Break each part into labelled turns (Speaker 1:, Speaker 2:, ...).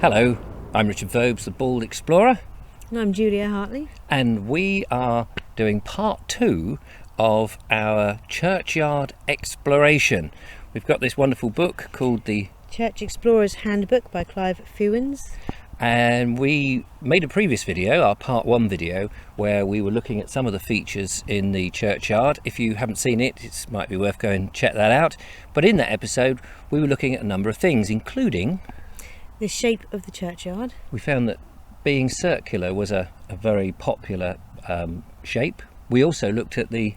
Speaker 1: Hello, I'm Richard Vobes, the Bald Explorer,
Speaker 2: And I'm Julia Hartley.
Speaker 1: and we are doing part 2 of our churchyard exploration. We've got this wonderful book called the
Speaker 2: Church Explorer's Handbook by Clive Fewens.
Speaker 1: And we made a previous video, our part 1 video, where we were looking at some of the features in the churchyard. If you haven't seen it, it might be worth going and check that out. But in that episode, we were looking at a number of things, including
Speaker 2: The shape of the churchyard.
Speaker 1: we found that being circular was a very popular shape. We also looked at the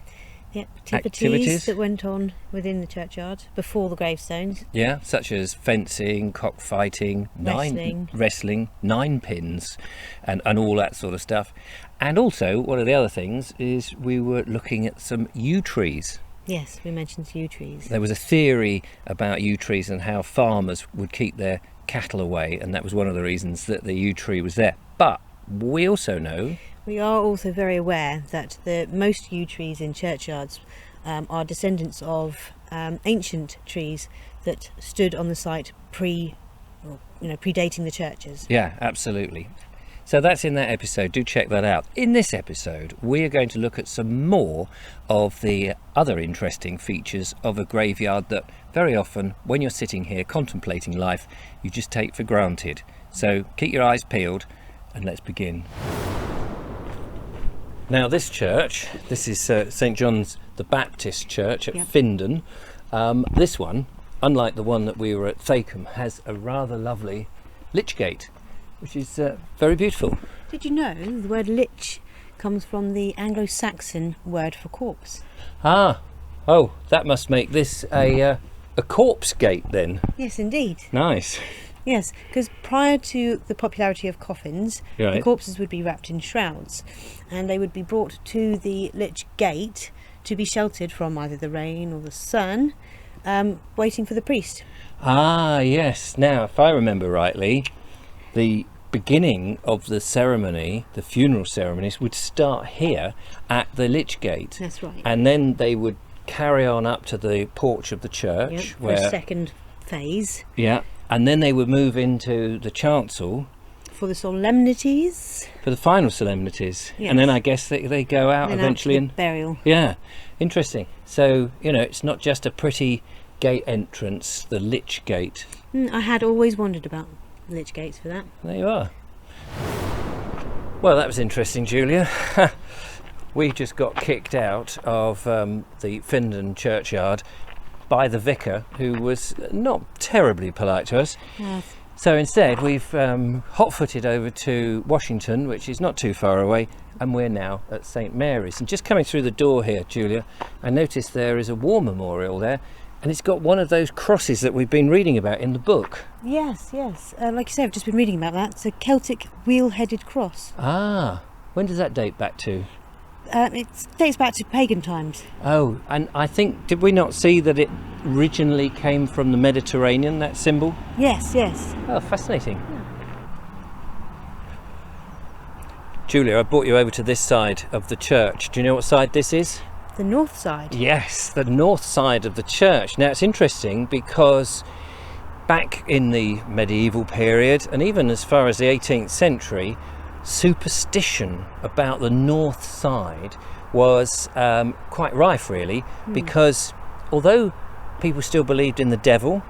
Speaker 2: Activities that went on within the churchyard before the gravestones.
Speaker 1: such as fencing, cockfighting, wrestling, nine pins, and all that sort of stuff. And also, one of the other things is we were looking at some yew trees.
Speaker 2: Yes, we mentioned yew trees.
Speaker 1: There was a theory about yew trees and how farmers would keep their cattle away, and that was one of the reasons that the yew tree was there. But we also know,
Speaker 2: We are also very aware that most yew trees in churchyards are descendants of ancient trees that stood on the site predating the churches.
Speaker 1: yeah, absolutely. So that's in that episode, do check that out. In this episode, we are going to look at some more of the other interesting features of a graveyard that very often, when you're sitting here contemplating life, you just take for granted. So keep your eyes peeled and let's begin. Now this church, this is St John's the Baptist Church at Findon. This one, unlike the one that we were at Thacombe, has a rather lovely lich gate, which is very beautiful.
Speaker 2: Did you know the word lich comes from the Anglo-Saxon word for corpse?
Speaker 1: Oh, that must make this a corpse gate then.
Speaker 2: Yes, indeed.
Speaker 1: Nice.
Speaker 2: Yes, because prior to the popularity of coffins, the
Speaker 1: Right.
Speaker 2: corpses would be wrapped in shrouds, and they would be brought to the lich gate to be sheltered from either the rain or the sun, waiting for the priest.
Speaker 1: Yes. Now, if I remember rightly, the beginning of the ceremony, the funeral ceremonies, would start here at the lich gate.
Speaker 2: That's right.
Speaker 1: And then they would carry on up to the porch of the church,
Speaker 2: For a second phase.
Speaker 1: And then they would move into the chancel
Speaker 2: For the solemnities.
Speaker 1: for the final solemnities.
Speaker 2: Yes.
Speaker 1: And then I guess they go out
Speaker 2: Then
Speaker 1: eventually
Speaker 2: out to the burial.
Speaker 1: Yeah, interesting. So, it's not just a pretty gate entrance, the lich gate.
Speaker 2: I had always wondered about lich gates for that.
Speaker 1: There you are. Well, that was interesting, Julia. We just got kicked out of the Findon churchyard by the vicar, who was not terribly polite to us.
Speaker 2: Yes.
Speaker 1: So instead, we've hot-footed over to Washington, which is not too far away, and we're now at St Mary's. And just coming through the door here, Julia, I noticed there is a war memorial there, and it's got one of those crosses that we've been reading about in the book.
Speaker 2: Yes. Like you say, I've just been reading about that. It's a Celtic wheel-headed cross.
Speaker 1: When does that date back to?
Speaker 2: It dates back to pagan times.
Speaker 1: Oh, and I think, did we not see that it originally came from the Mediterranean, that symbol?
Speaker 2: Yes.
Speaker 1: Oh, fascinating. Julia, I brought you over to this side of the church. Do you know what side this is?
Speaker 2: The north side.
Speaker 1: Yes, the north side of the church. Now, it's interesting because back in the medieval period, and even as far as the 18th century, superstition about the north side was quite rife, really, because although people still believed in the devil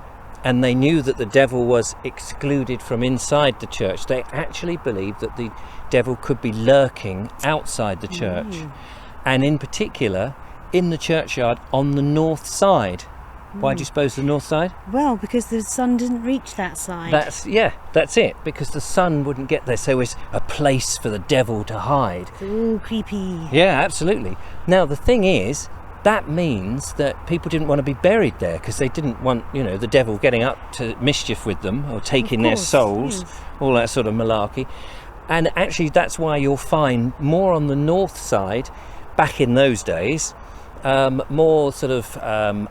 Speaker 1: and they knew that the devil was excluded from inside the church, they actually believed that the devil could be lurking outside the church, and in particular in the churchyard on the north side. Why do you suppose the north side?
Speaker 2: Well, because the sun didn't reach that side.
Speaker 1: That's it, because the sun wouldn't get there, so it's a place for the devil to hide.
Speaker 2: Ooh, creepy.
Speaker 1: Yeah, absolutely. Now the thing is, that means that people didn't want to be buried there because they didn't want, the devil getting up to mischief with them or taking their souls,
Speaker 2: yes.
Speaker 1: All that sort of malarkey. And actually that's why you'll find more on the north side, back in those days, more sort of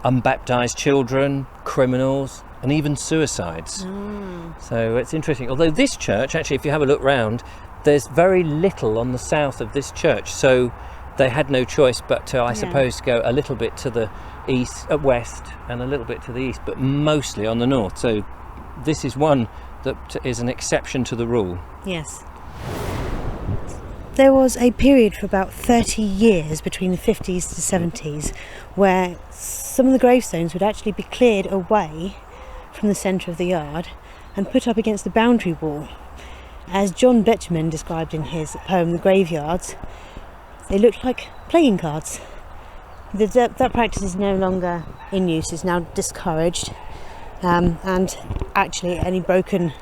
Speaker 1: unbaptized children, criminals, and even suicides. So it's interesting. Although this church, actually, if you have a look round, there's very little on the south of this church. So they had no choice but to, I suppose, go a little bit to the east, west, and a little bit to the east, but mostly on the north. So this is one that is an exception to the rule.
Speaker 2: Yes. There was a period for about 30 years between the 50s to 70s where some of the gravestones would actually be cleared away from the centre of the yard and put up against the boundary wall. As John Betjeman described in his poem The Graveyards, they looked like playing cards. That practice is no longer in use, is now discouraged, and actually any broken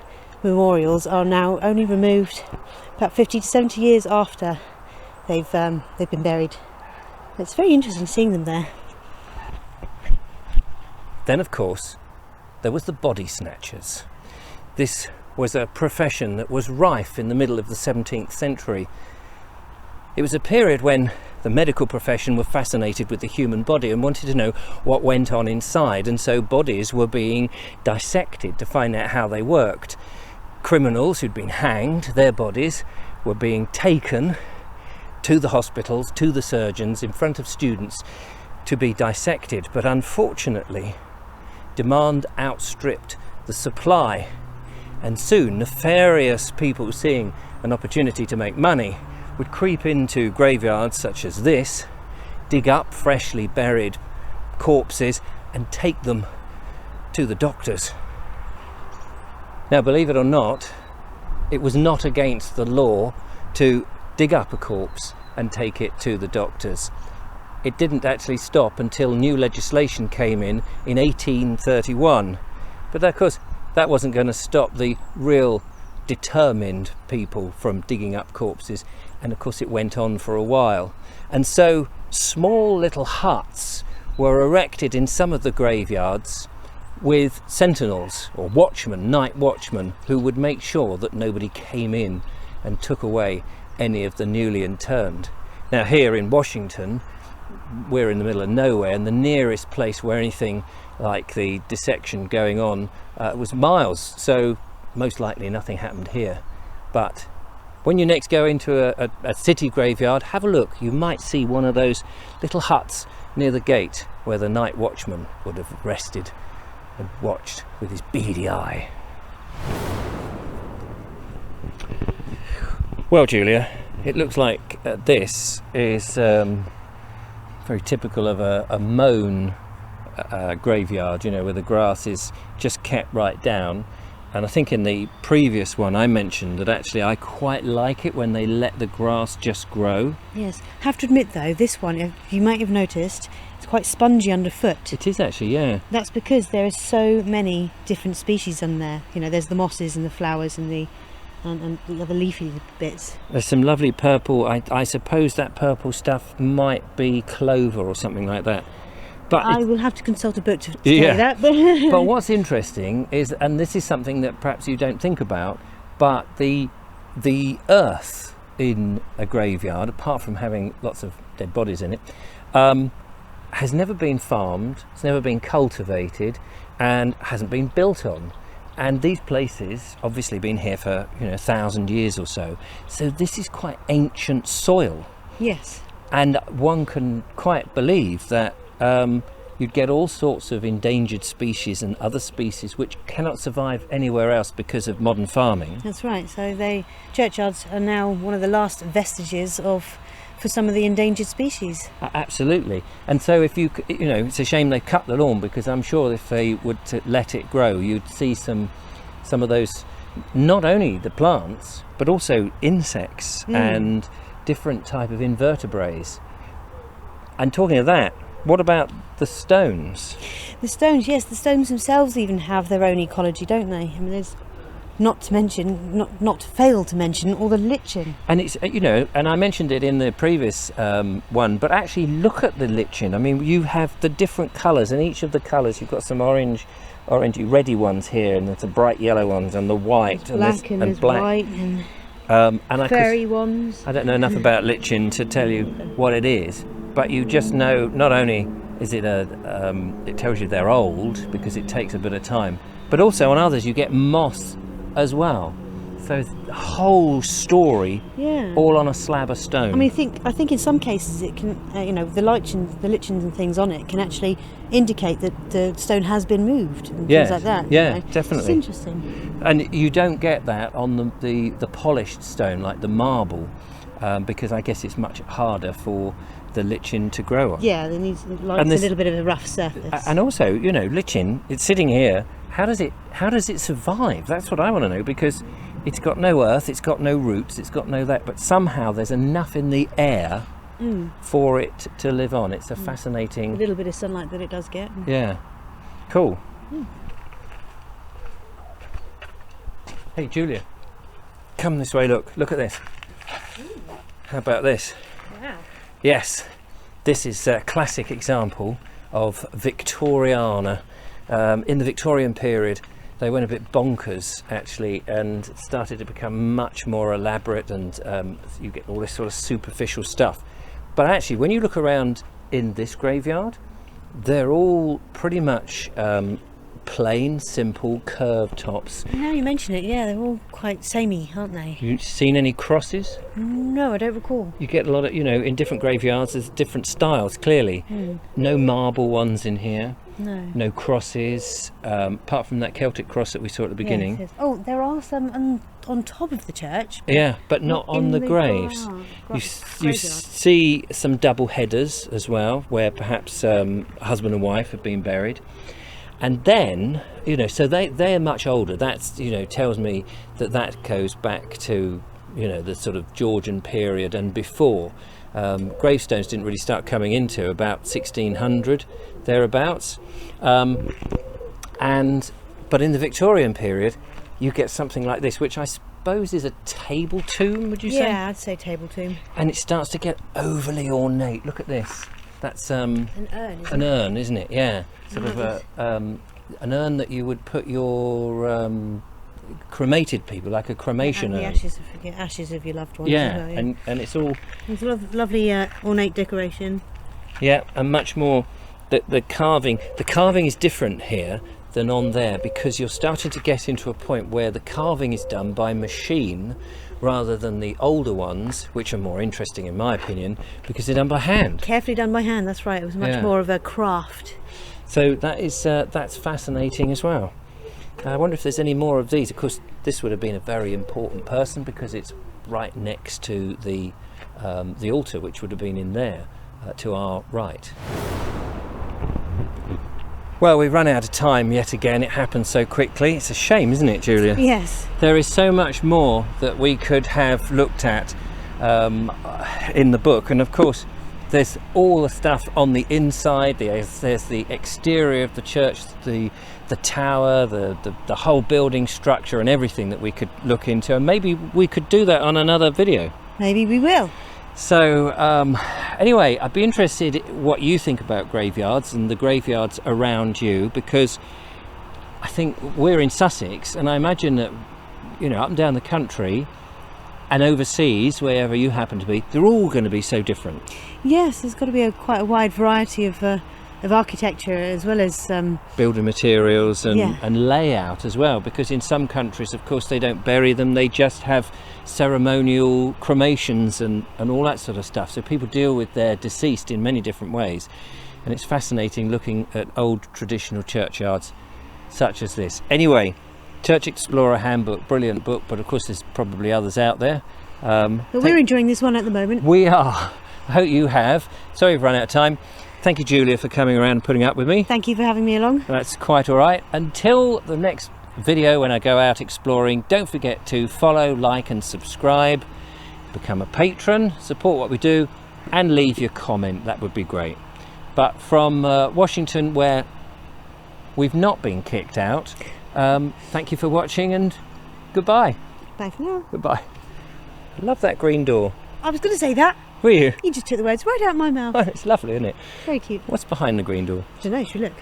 Speaker 2: memorials are now only removed about 50 to 70 years after they've been buried. It's very interesting seeing them there.
Speaker 1: Then, of course, there was the body snatchers. This was a profession that was rife in the middle of the 17th century. It was a period when the medical profession were fascinated with the human body and wanted to know what went on inside, and so bodies were being dissected to find out how they worked. Criminals who'd been hanged, their bodies were being taken to the hospitals, to the surgeons, in front of students to be dissected. But unfortunately, demand outstripped the supply, and soon nefarious people seeing an opportunity to make money would creep into graveyards such as this, dig up freshly buried corpses and take them to the doctors. Now, believe it or not, it was not against the law to dig up a corpse and take it to the doctors. It didn't actually stop until new legislation came in 1831. But of course, that wasn't going to stop the real determined people from digging up corpses. And of course, it went on for a while. And so small little huts were erected in some of the graveyards with sentinels or watchmen, night watchmen, who would make sure that nobody came in and took away any of the newly interned. Now, here in Washington, we're in the middle of nowhere, and the nearest place where anything like the dissection going on was miles, so most likely nothing happened here. But when you next go into a city graveyard, have a look. You might see one of those little huts near the gate where the night watchman would have rested and watched with his beady eye. Well, Julia, it looks like this is very typical of a mown graveyard, you know, where the grass is just kept right down. And I think in the previous one I mentioned that actually I quite like it when they let the grass just grow. Yes,
Speaker 2: have to admit though, this one, you might have noticed, it's quite spongy underfoot.
Speaker 1: It is actually, yeah.
Speaker 2: That's because there are so many different species on there. You know, there's the mosses and the flowers and the other leafy bits.
Speaker 1: There's some lovely purple, I suppose that purple stuff might be clover or something like that. But
Speaker 2: I will have to consult a book to say that.
Speaker 1: But what's interesting is, and this is something that perhaps you don't think about, but the earth in a graveyard, apart from having lots of dead bodies in it, has never been farmed, it's never been cultivated, and hasn't been built on. And these places obviously been here for 1,000 years or so. So this is quite ancient soil.
Speaker 2: Yes.
Speaker 1: And one can quite believe that you'd get all sorts of endangered species and other species which cannot survive anywhere else because of modern farming.
Speaker 2: That's right. So churchyards are now one of the last vestiges for some of the endangered species.
Speaker 1: Absolutely. And so if it's a shame they cut the lawn, because I'm sure if they would let it grow, you'd see some of those, not only the plants but also insects and different type of invertebrates. And talking of that, what about the stones?
Speaker 2: The stones, yes, the stones themselves even have their own ecology, don't they? I mean, there's not to fail to mention all the lichen.
Speaker 1: And it's, and I mentioned it in the previous one, but actually look at the lichen. I mean, you have the different colours, and each of the colours, you've got some orangey, reddy ones here, and there's the bright yellow ones, and the white,
Speaker 2: there's black, and black. White, and fairy ones.
Speaker 1: I don't know enough about lichen to tell you what it is, but you just know not only is it it tells you they're old because it takes a bit of time, but also on others you get moss as well. So it's the whole story,
Speaker 2: Yeah.
Speaker 1: all on a slab of stone.
Speaker 2: I mean, I think in some cases it can, the lichens and things on it can actually indicate that the stone has been moved and
Speaker 1: Yes,
Speaker 2: things like that.
Speaker 1: yeah, definitely.
Speaker 2: It's interesting.
Speaker 1: And you don't get that on the polished stone, like the marble, because I guess it's much harder for the lichen to grow on.
Speaker 2: Yeah, there needs a little bit of a rough surface.
Speaker 1: And also, lichen, it's sitting here. How does it survive? That's what I want to know, because it's got no earth, it's got no roots, it's got no that, but somehow there's enough in the air for it to live on. It's a fascinating...
Speaker 2: A little bit of sunlight that it does get.
Speaker 1: Yeah. Cool. Hey, Julia. Come this way, look at this. How about this?
Speaker 2: Wow.
Speaker 1: Yes. This is a classic example of Victoriana. In the Victorian period, they went a bit bonkers, actually, and started to become much more elaborate, and you get all this sort of superficial stuff. But actually, when you look around in this graveyard, they're all pretty much plain, simple, curved tops.
Speaker 2: Now you mention it, yeah, they're all quite samey, aren't they?
Speaker 1: You seen any crosses?
Speaker 2: No, I don't recall.
Speaker 1: You get a lot of, in different graveyards, there's different styles, clearly. No marble ones in here. No crosses, apart from that Celtic cross that we saw at the beginning.
Speaker 2: Yes. Oh, there are some on top of the church.
Speaker 1: Yeah, but not on the graves. You see some double headers as well, where perhaps husband and wife have been buried. And then, so they're much older. That's, tells me that goes back to, the sort of Georgian period and before. Gravestones didn't really start coming into about 1600, thereabouts. But in the Victorian period, you get something like this, which I suppose is a table tomb, would you say?
Speaker 2: Yeah, I'd say table tomb.
Speaker 1: And it starts to get overly ornate. Look at this. That's
Speaker 2: an urn,
Speaker 1: isn't it? Yeah, sort of an urn that you would put your cremated people, like a cremation urn.
Speaker 2: The ashes of your loved ones.
Speaker 1: Yeah,
Speaker 2: Well, yeah.
Speaker 1: and it's all.
Speaker 2: It's a lovely ornate decoration.
Speaker 1: Yeah, and much more. The carving is different here than on there, because you're starting to get into a point where the carving is done by machine rather than the older ones, which are more interesting in my opinion, because they're done by hand.
Speaker 2: Carefully done by hand, that's right. It was much more of a craft.
Speaker 1: So that's fascinating as well. I wonder if there's any more of these. Of course, this would have been a very important person because it's right next to the altar, which would have been in there to our right. Well, we've run out of time yet again. It happened so quickly. It's a shame, isn't it, Julia?
Speaker 2: Yes.
Speaker 1: There is so much more that we could have looked at in the book, and of course there's all the stuff on the inside. There's the exterior of the church, the tower, the whole building structure and everything that we could look into, and maybe we could do that on another video.
Speaker 2: Maybe we will.
Speaker 1: So anyway, I'd be interested what you think about graveyards and the graveyards around you, because I think we're in Sussex, and I imagine that up and down the country and overseas, wherever you happen to be, they're all going to be so different.
Speaker 2: Yes, there's got to be quite a wide variety of architecture, as well as
Speaker 1: building materials and layout as well, because in some countries, of course, they don't bury them, they just have ceremonial cremations and all that sort of stuff. So people deal with their deceased in many different ways, and it's fascinating looking at old traditional churchyards such as this. Anyway, Church Explorer Handbook, brilliant book, but of course there's probably others out there.
Speaker 2: But we're enjoying this one at the moment.
Speaker 1: We are. I hope you have. Sorry we've run out of time. Thank you, Julia, for coming around and putting up with me.
Speaker 2: Thank you for having me along.
Speaker 1: That's quite all right. Until the next video when I go out exploring, don't forget to follow, like and subscribe, become a patron, support what we do, and leave your comment. That would be great. But from Washington, where we've not been kicked out, thank you for watching, and goodbye.
Speaker 2: Bye for now.
Speaker 1: Goodbye. I love that green door.
Speaker 2: I was going to say that.
Speaker 1: Were you?
Speaker 2: You just took the words right out of my mouth.
Speaker 1: Oh, it's lovely, isn't it?
Speaker 2: Very cute.
Speaker 1: What's behind the green door?
Speaker 2: I don't know, should we look?